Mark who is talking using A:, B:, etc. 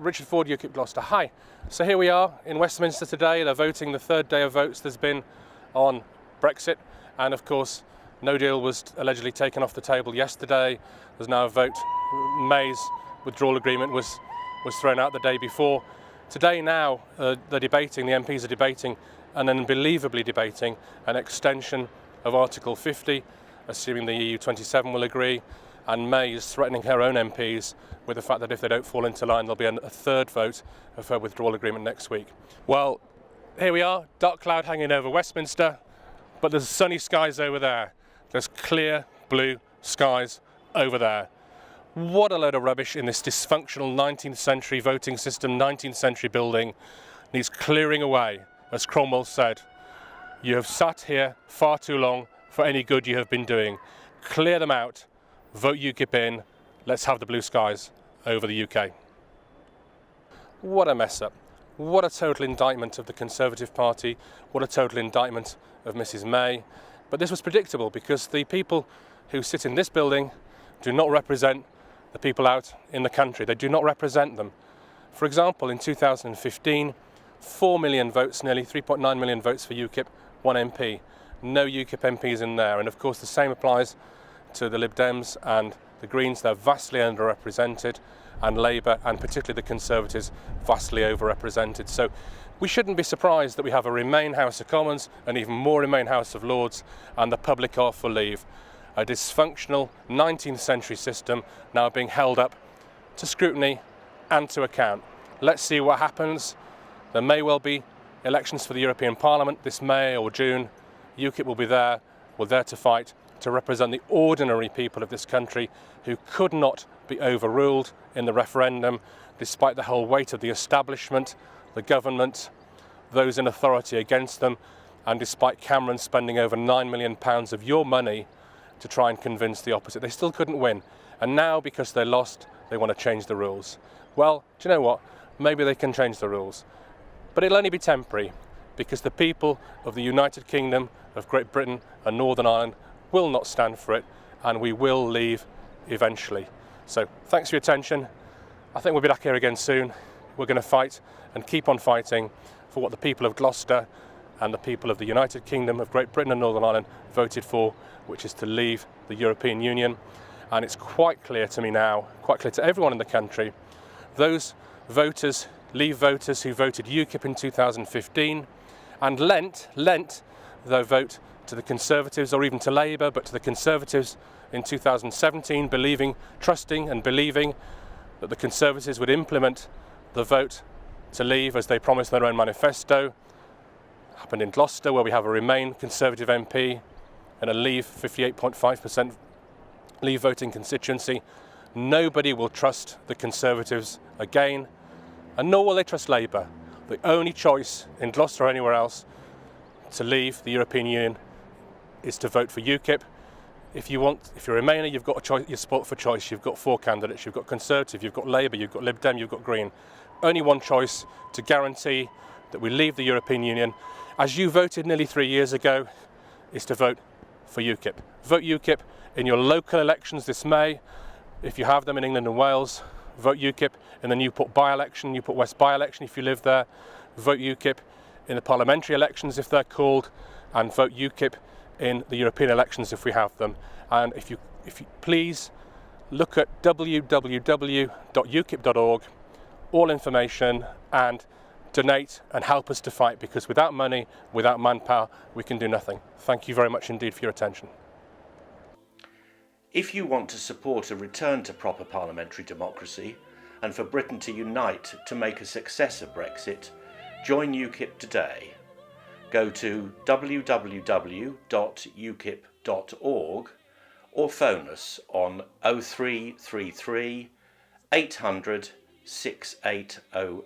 A: Richard Ford UKIP Gloucester. Hi. So here we are in Westminster today. They're voting the third day of votes there's been on Brexit, and of course no deal was allegedly taken off the table yesterday. There's now a vote. May's withdrawal agreement was thrown out the day before. Today now they're debating, the MPs are debating, and unbelievably debating, an extension of Article 50, assuming the EU 27 will agree, and May is threatening her own MPs with the fact that if they don't fall into line, there'll be a third vote of her withdrawal agreement next week. Well, here we are, dark cloud hanging over Westminster, but there's sunny skies over there. There's clear blue skies over there. What a load of rubbish in this dysfunctional 19th century voting system, 19th century building needs clearing away. As Cromwell said, you have sat here far too long for any good you have been doing. Clear them out, vote UKIP in, let's have the blue skies over the UK. What a mess up. What a total indictment of the Conservative Party. What a total indictment of Mrs May. But this was predictable because the people who sit in this building do not represent the people out in the country. They do not represent them. For example, in 2015, 4 million votes, nearly 3.9 million votes for UKIP, 1 MP. No UKIP MPs in there. And of course the same applies to the Lib Dems and the Greens. They're vastly underrepresented, and Labour and particularly the Conservatives vastly overrepresented. So we shouldn't be surprised that we have a Remain House of Commons and even more Remain House of Lords, and the public are for leave. A dysfunctional 19th century system now being held up to scrutiny and to account. Let's see what happens. There may well be elections for the European Parliament this May or June. UKIP will be there. We're there to fight, to represent the ordinary people of this country who could not be overruled in the referendum, despite the whole weight of the establishment, the government, those in authority against them, and despite Cameron spending over £9 million of your money to try and convince the opposite. They still couldn't win. And now, because they lost, they want to change the rules. Well, do you know what? Maybe they can change the rules. But it'll only be temporary, because the people of the United Kingdom, of Great Britain and Northern Ireland will not stand for it, and we will leave eventually. So thanks for your attention. I think we'll be back here again soon. We're going to fight and keep on fighting for what the people of Gloucester and the people of the United Kingdom of Great Britain and Northern Ireland voted for, which is to leave the European Union. And it's quite clear to me now, quite clear to everyone in the country, those voters, Leave voters who voted UKIP in 2015 and lent their vote to the Conservatives or even to Labour, but to the Conservatives in 2017, trusting and believing that the Conservatives would implement the vote to leave as they promised in their own manifesto. Happened in Gloucester, where we have a Remain Conservative MP and a Leave 58.5% Leave voting constituency. Nobody will trust the Conservatives again, and nor will they trust Labour. The only choice in Gloucester or anywhere else to leave the European Union is to vote for UKIP. If you're a Remainer, you've got a choice, you're spot for choice. You've got 4 candidates. You've got Conservative, you've got Labour, you've got Lib Dem, you've got Green. Only one choice to guarantee that we leave the European Union, as you voted nearly 3 years ago, is to vote for UKIP. Vote UKIP in your local elections this May. If you have them in England and Wales, vote UKIP in the Newport by-election, Newport West by-election if you live there. Vote UKIP in the parliamentary elections if they're called, and vote UKIP in the European elections if we have them. And if you please look at www.ukip.org, all information, and donate and help us to fight, because without money, without manpower, we can do nothing. Thank you very much indeed for your attention.
B: If you want to support a return to proper parliamentary democracy and for Britain to unite to make a success of Brexit, join UKIP today. Go to www.ukip.org or phone us on 0333 800 6800.